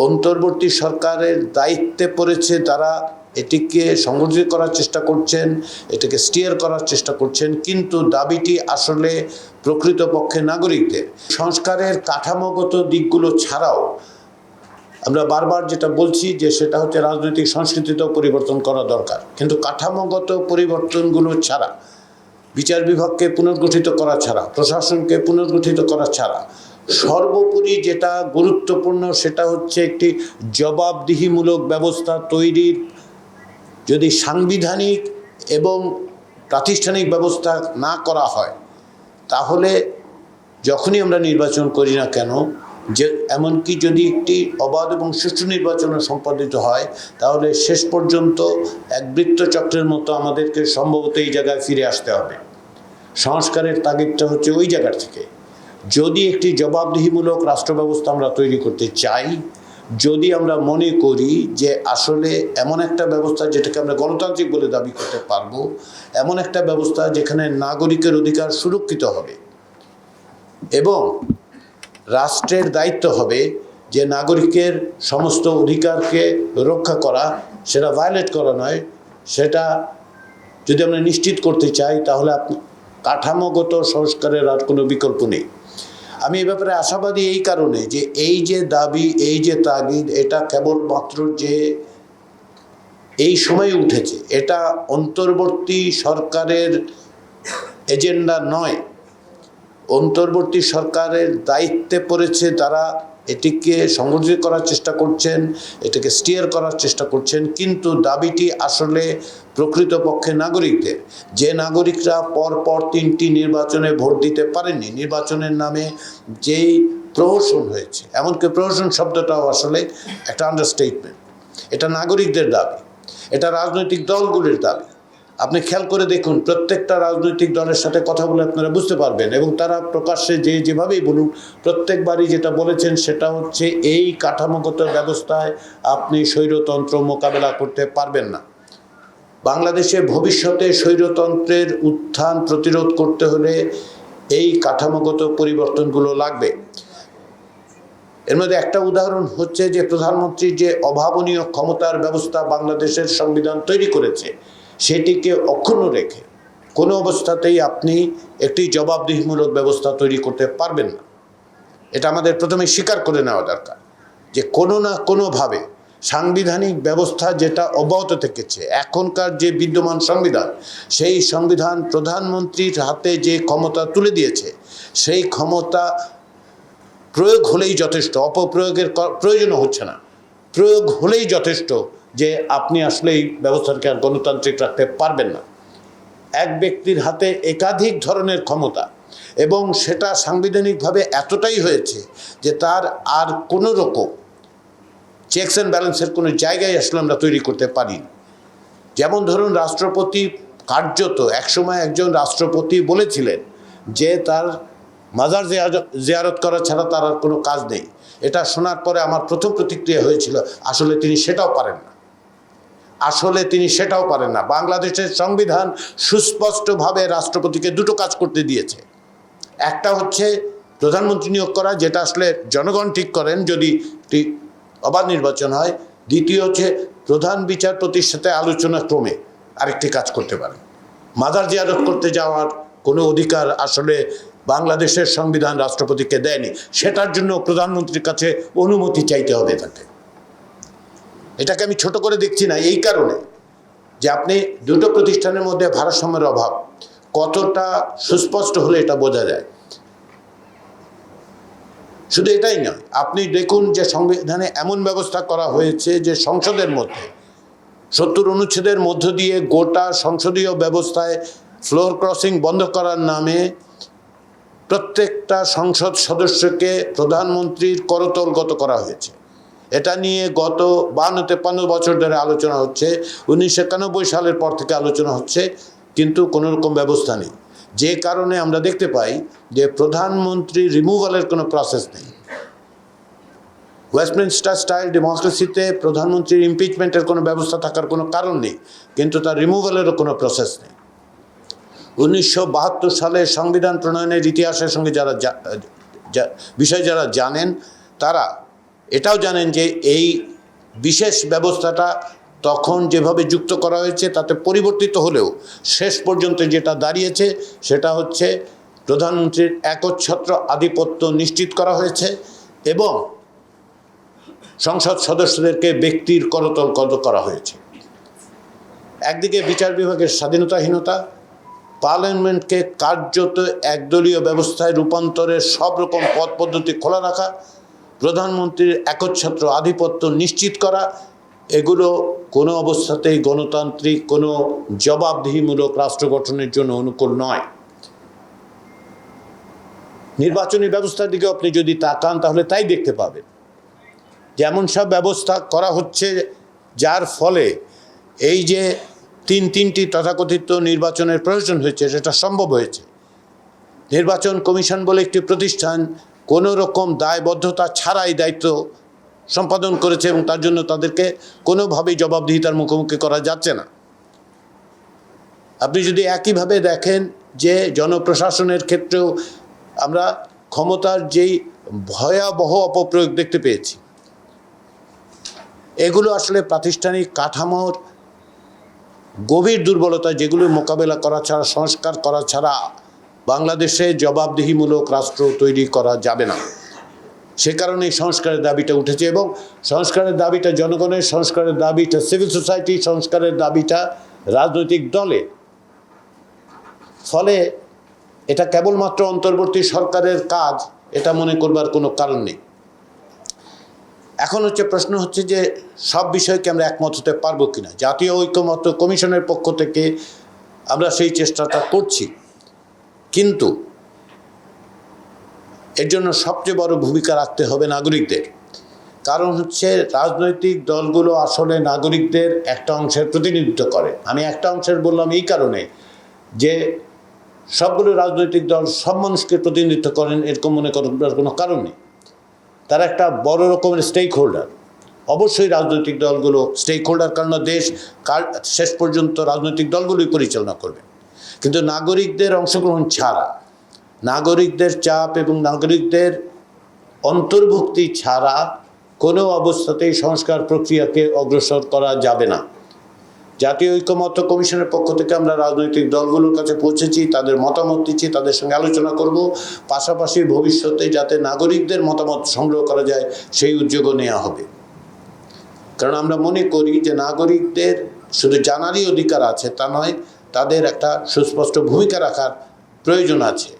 অন্তর্বর্তী সরকারের দায়িত্বে পড়েছে তারা এটিকে সংগঠিত করার চেষ্টা করছেন, এটাকে স্টিয়ার করার চেষ্টা করছেন, কিন্তু দাবিটি আসলে প্রকৃতপক্ষে নাগরিকদের। সংস্কারের কাঠামোগত দিকগুলো ছাড়াও আমরা বারবার যেটা বলছি যে সেটা হচ্ছে রাজনৈতিক সংস্কৃতিতেও পরিবর্তন করা দরকার, কিন্তু কাঠামোগত পরিবর্তনগুলো ছাড়া, বিচার বিভাগকে পুনর্গঠিত করা ছাড়া, প্রশাসনকে পুনর্গঠিত করা ছাড়া সর্বোপরি যেটা গুরুত্বপূর্ণ সেটা হচ্ছে একটি জবাবদিহিমূলক ব্যবস্থা তৈরির যদি সাংবিধানিক এবং প্রাতিষ্ঠানিক ব্যবস্থা না করা হয়, তাহলে যখনই আমরা নির্বাচন করি না কেন, যে এমনকি যদি একটি অবাধ এবং সুষ্ঠু নির্বাচন সম্পাদিত হয়, তাহলে শেষ পর্যন্ত এক বৃত্তচক্রের মতো আমাদেরকে সম্ভবত এই জায়গায় ফিরে আসতে হবে। সংস্কারের তাগিদটা হচ্ছে ওই জায়গা থেকে। যদি একটি জবাবদিহিমূলক রাষ্ট্র ব্যবস্থা আমরা তৈরি করতে চাই, যদি আমরা মনে করি যে আসলে এমন একটা ব্যবস্থা যেটাকে আমরা গণতান্ত্রিক বলে দাবি করতে পারবো, এমন একটা ব্যবস্থা যেখানে নাগরিকের অধিকার সুরক্ষিত হবে এবং রাষ্ট্রের দায়িত্ব হবে যে নাগরিকের সমস্ত অধিকারকে রক্ষা করা, সেটা ভায়োলেট করা নয়, সেটা যদি আমরা নিশ্চিত করতে চাই, তাহলে কাঠামোগত সংস্কারের আর কোনো বিকল্প নেই। আমি এ ব্যাপারে আশাবাদী এই কারণে যে এই যে দাবি, এই যে তাগিদ, এটা কেবলমাত্র যে এই সময়ে উঠেছে, এটা অন্তর্বর্তী সরকারের এজেন্ডা নয়। অন্তর্বর্তী সরকারের দায়িত্বে পড়েছে তারা এটিকে সংগঠিত করার চেষ্টা করছেন, এটাকে স্টিয়ার করার চেষ্টা করছেন, কিন্তু দাবিটি আসলে প্রকৃতপক্ষে নাগরিকদের। যে নাগরিকরা পরপর 3টি নির্বাচনে ভোট দিতে পারেননি, নির্বাচনের নামে যেই প্রহসন হয়েছে, এমনকি প্রহসন শব্দটাও আসলে একটা আন্ডারস্টেটমেন্ট। এটা নাগরিকদের দাবি, এটা রাজনৈতিক দলগুলির দাবি। আপনি খেয়াল করে দেখুন, প্রত্যেকটা রাজনৈতিক দলের সাথে কথা বলে আপনারা বুঝতে পারবেন, এবং তারা প্রকাশ্যে যেভাবেই বলুন, প্রত্যেকবারই যেটা বলেছেন সেটা হচ্ছে এই কাঠামোগত ব্যবস্থায় আপনি স্বৈরতন্ত্র মোকাবেলা করতে পারবেন না। বাংলাদেশে ভবিষ্যতে স্বৈরতন্ত্রের উত্থান প্রতিরোধ করতে হলে এই কাঠামোগত পরিবর্তনগুলো লাগবে। এর মধ্যে একটা উদাহরণ হচ্ছে যে প্রধানমন্ত্রী যে অভাবনীয় ক্ষমতার ব্যবস্থা বাংলাদেশের সংবিধান তৈরি করেছে, সেটিকে অক্ষুণ্ণ রেখে কোনো অবস্থাতেই আপনি একটি জবাবদিহিমূলক ব্যবস্থা তৈরি করতে পারবেন না। এটা আমাদের প্রথমে স্বীকার করে নেওয়া দরকার যে কোনো না কোনোভাবে সাংবিধানিক ব্যবস্থা যেটা অব্যাহত থেকেছে, এখনকার যে বিদ্যমান সংবিধান, সেই সংবিধান প্রধানমন্ত্রীর হাতে যে ক্ষমতা তুলে দিয়েছে, সেই ক্ষমতা প্রয়োগ হলেই যথেষ্ট, অপপ্রয়োগের প্রয়োজন হচ্ছে না। প্রয়োগ হলেই যথেষ্ট যে আপনি আসলে এই ব্যবস্থাকে আর গণতান্ত্রিক রাখতে পারবেন না। এক ব্যক্তির হাতে একাধিক ধরনের ক্ষমতা, এবং সেটা সাংবিধানিকভাবে এতটাই হয়েছে যে তার আর কোনো রকম চেকস অ্যান্ড ব্যালেন্সের কোনো জায়গায় আসলে আমরা তৈরি করতে পারি না। যেমন ধরুন, রাষ্ট্রপতি কার্যত একসময় একজন রাষ্ট্রপতি বলেছিলেন যে তার মাজার জিয়ারত করা ছাড়া তার আর কোনো কাজ নেই। এটা শোনার পরে আমার প্রথম প্রতিক্রিয়া হয়েছিল, আসলে তিনি সেটাও পারেন না, আসলে তিনি সেটাও পারেন না। বাংলাদেশের সংবিধান সুস্পষ্টভাবে রাষ্ট্রপতিকে দুটো কাজ করতে দিয়েছে। একটা হচ্ছে প্রধানমন্ত্রী নিয়োগ করা, যেটা আসলে জনগণ ঠিক করেন যদি অবাধ নির্বাচন হয়। দ্বিতীয় হচ্ছে প্রধান বিচারপতির সাথে আলোচনা ক্রমে আরেকটি কাজ করতে পারেন। মাজার জিয়ারত করতে যাওয়ার কোনো অধিকার আসলে বাংলাদেশের সংবিধান রাষ্ট্রপতিকে দেয়নি, সেটার জন্য প্রধানমন্ত্রীর কাছে অনুমতি চাইতে হবে তাকে। এটাকে আমি ছোট করে দেখছি না এই কারণে যে আপনি দুটো প্রতিষ্ঠানের মধ্যে ভারসাম্যের অভাব কতটা সুস্পষ্ট হলে এটা বোঝা যায়। শুধু এটাই নয়, আপনি দেখুন যে সংবিধানে এমন ব্যবস্থা করা হয়েছে যে সংসদের মধ্যে 70 অনুচ্ছেদের মধ্য দিয়ে গোটা সংসদীয় ব্যবস্থায় ফ্লোর ক্রসিং বন্ধ করার নামে প্রত্যেকটা সংসদ সদস্যকে প্রধানমন্ত্রীর করতলগত করা হয়েছে। এটা নিয়ে গত 52-53 বছর ধরে আলোচনা হচ্ছে, 1991 সালের পর থেকে আলোচনা হচ্ছে, কিন্তু কোনো রকম ব্যবস্থা নেই। যে কারণে আমরা দেখতে পাই যে প্রধানমন্ত্রী রিমুভালের কোনো প্রসেস নেই। ওয়েস্টমিনস্টার স্টাইল ডেমোক্রেসিতে প্রধানমন্ত্রীর ইমপিচমেন্টের কোনো ব্যবস্থা থাকার কোনো কারণ নেই, কিন্তু তার রিমুভালেরও কোনো প্রসেস নেই। 1972 সালে সংবিধান প্রণয়নের ইতিহাসের সঙ্গে যারা বিষয় যারা জানেন, তারা এটাও জানেন যে এই বিশেষ ব্যবস্থাটা তখন যেভাবে যুক্ত করা হয়েছে তাতে পরিবর্তিত হলেও শেষ পর্যন্ত যেটা দাঁড়িয়েছে সেটা হচ্ছে প্রধানমন্ত্রীর একচ্ছত্র আধিপত্য নিশ্চিত করা হয়েছে এবং সংসদ সদস্যদেরকে ব্যক্তির করতল করা হয়েছে। একদিকে বিচার বিভাগের স্বাধীনতাহীনতা, পার্লামেন্টকে কার্যত একদলীয় ব্যবস্থায় রূপান্তরের সব রকম পথ পদ্ধতি খোলা রাখা, প্রধানমন্ত্রীর একচ্ছত্র আধিপত্য নিশ্চিত করা, এগুলো কোনো অবস্থাতেই গণতান্ত্রিক কোনো জবাবদিহিমূলক রাষ্ট্র গঠনের জন্য অনুকূল নয়। নির্বাচনী ব্যবস্থার দিকে আপনি যদি তাকান তাহলে তাই দেখতে পাবেন যেমন সব ব্যবস্থা করা হচ্ছে, যার ফলে এই যে তিনটি তথাকথিত নির্বাচনের প্রয়োজন হয়েছে সেটা সম্ভব হয়েছে। নির্বাচন কমিশন বলে একটি প্রতিষ্ঠান কোনো রকম দায়বদ্ধতা ছাড়াই দায়িত্ব সম্পাদন করেছে এবং তার জন্য তাদেরকে কোনোভাবেই জবাবদিহিতার মুখোমুখি করা যাচ্ছে না। আপনি যদি একইভাবে দেখেন যে জনপ্রশাসনের ক্ষেত্রেও আমরা ক্ষমতার যেই ভয়াবহ অপপ্রয়োগ দেখতে পেয়েছি, এগুলো আসলে প্রাতিষ্ঠানিক কাঠামোর গভীর দুর্বলতা, যেগুলো মোকাবেলা করা ছাড়া, সংস্কার করা ছাড়া বাংলাদেশে জবাবদিহিমূলক রাষ্ট্র তৈরি করা যাবে না। সে কারণে সংস্কারের দাবিটা উঠেছে এবং সংস্কারের দাবিটা জনগণের, সংস্কারের দাবিটা সিভিল সোসাইটি, সংস্কারের দাবিটা রাজনৈতিক দলে। ফলে এটা কেবলমাত্র অন্তর্বর্তী সরকারের কাজ এটা মনে করবার কোনো কারণ নেই। এখন প্রশ্ন হচ্ছে যে সব বিষয়কে আমরা একমত হতে পারবো কিনা। জাতীয় ঐকমত্য কমিশনের পক্ষ থেকে আমরা সেই চেষ্টাটা করছি, কিন্তু এর জন্য সবচেয়ে বড় ভূমিকা রাখতে হবে নাগরিকদের। কারণ রাজনৈতিক দলগুলো আসলে নাগরিকদের একটা অংশের প্রতিনিধিত্ব করে। আমি একটা অংশের বললাম এই কারণে যে সবগুলো রাজনৈতিক দল সব মানুষকে প্রতিনিধিত্ব করেন এরকম মনে করার কোনো কারণ নেই। তারা একটা বড় রকমের স্টেক হোল্ডার। অবশ্যই রাজনৈতিক দলগুলো স্টেক হোল্ডার, কারণ দেশ শেষ পর্যন্ত রাজনৈতিক দলগুলোই পরিচালনা করবে। কিন্তু নাগরিকদের অংশগ্রহণ ছাড়া, নাগরিকদের চাপ এবং নাগরিকদের অন্তর্ভুক্তি ছাড়া কোনো অবস্থাতেই সংস্কার প্রক্রিয়াকে অগ্রসর করা যাবে না। জাতীয় ঐকমত্য কমিশনের পক্ষ থেকে আমরা রাজনৈতিক দলগুলোর কাছে পৌঁছেছি, তাদের মতামত দিচ্ছি, তাদের সঙ্গে আলোচনা করব। পাশাপাশি ভবিষ্যতে যাতে নাগরিকদের মতামত সংগ্রহ করা যায় সেই উদ্যোগও নেওয়া হবে। কারণ আমরা মনে করি যে নাগরিকদের শুধু জানারই অধিকার আছে তা নয়, তাদের একটা সুস্পষ্ট ভূমিকা রাখার প্রয়োজন আছে।